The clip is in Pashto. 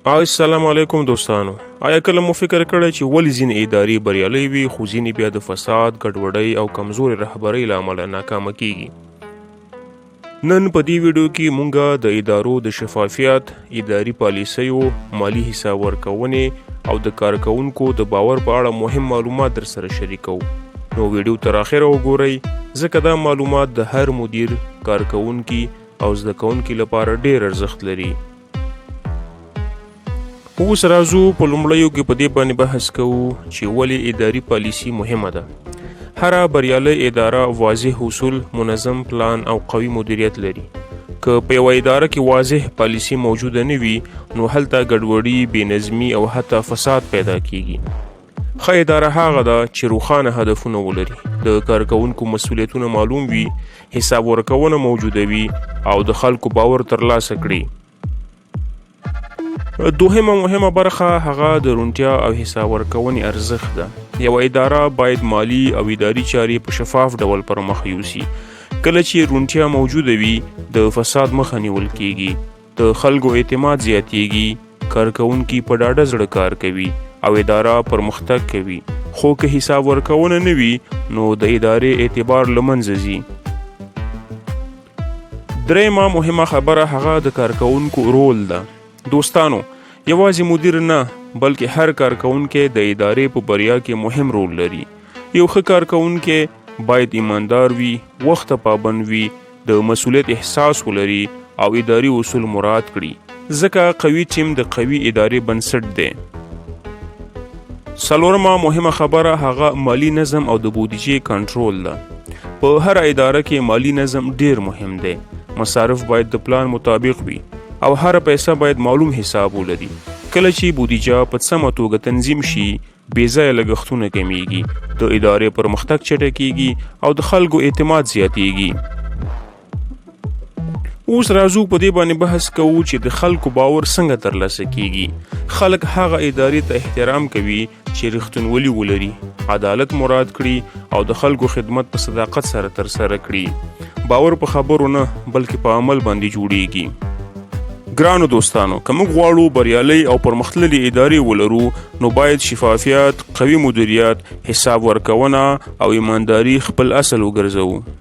السلام علیکم دوستانو. آیا کله مو فکر کړی چې ولې ځینې ادارې بریالۍ وي خو ځینې بیا د فساد، ګډوډۍ او کمزورې رهبرۍ له امله ناکامه کیږي؟ نن په دې ویډیو کې مونږ د ادارو د شفافیت، اداري پالیسیو، مالی حساب ورکونې او د کارکونکو د باور په اړه مهم معلومات در سره شریکو. نو ویډیو تر اخره وګورئ ځکه دا معلومات د هر مدیر، کارکونکي او زده کوونکي لپاره ډیر ارزښت لري. اوس راځو په لومړیو کې په دې باندې بحث کوو چې ولې اداري پالیسي مهمه ده. هره بریالۍ اداره واضح اصول، منظم پلان او قوي مدیریت لري. که په یوه اداره کې واضح پالیسي موجوده نه وي نو هلته ګډوډي، بېنظمي او حتی فساد پیدا کیږي. ښه اداره هغه ده چې روښانه هدفونه ولري، د کارکونکو مسؤلیتونه معلوم وي، حساب ورکونه موجوده وي او د خلکو باور ترلاسه کړي. دوهمه مهمه برخه هغه د روڼتیا او حساب ورکونې ارزښت ده. یوه اداره باید مالی او اداري چارې په شفاف ډول پر مخ یوسي. کله چې روڼتیا موجوده وي د فساد مخه نیول کیږي، د خلکو اعتماد زیاتیږي، کارکونکي په ډاډه زړه کار کوي او اداره پرمختګ کوي. خو که حساب ورکونه نه وي نو د ادارې اعتبار له منځه ځي. درېیمه مهمه خبره هغه د کارکونکو رول ده. دوستانو، یوازې مدیر نه بلکې هر کارکونکی د ادارې په بریا کې مهم رول لري. یو ښه کارکونکی باید ایماندار وي، وخت پابند وي، د مسؤلیت احساس ولري او اداري اصول مراعات کړي، ځکه قوي ټیم د قوي ادارې بنسټ دی. څلورمه مهمه خبره هغه مالی نظم او د بودیجې کنټرول ده. په هر اداره کې مالی نظم ډیر مهم دی. مصارف باید د پلان مطابق وي او هر پیسه باید معلوم حساب ولري. کله چې بودیجه په سمه توګه تنظیم شي، بې ځایه لګښتونه کمیږي، د ادارې پرمختګ چټکیږي او د خلکو اعتماد زیاتیږي. اوس راځو په دې باندې بحث کوو چې د خلکو باور څنګه ترلاسه کیږي. خلک هغه ادارې ته احترام کوي چې رښتینولي ولري، عدالت مراعات کړي او د خلکو خدمت په صداقت سره ترسره کړي. باور په خبرو نه بلکې په عمل باندې جوړیږي. ګرانو دوستانو، که موږ غواړو بریالۍ او پرمختللې ادارې ولرو نو باید شفافیت، قوي مدیریت، حساب ورکونه او ایمانداري خپل اصل وګرځوو.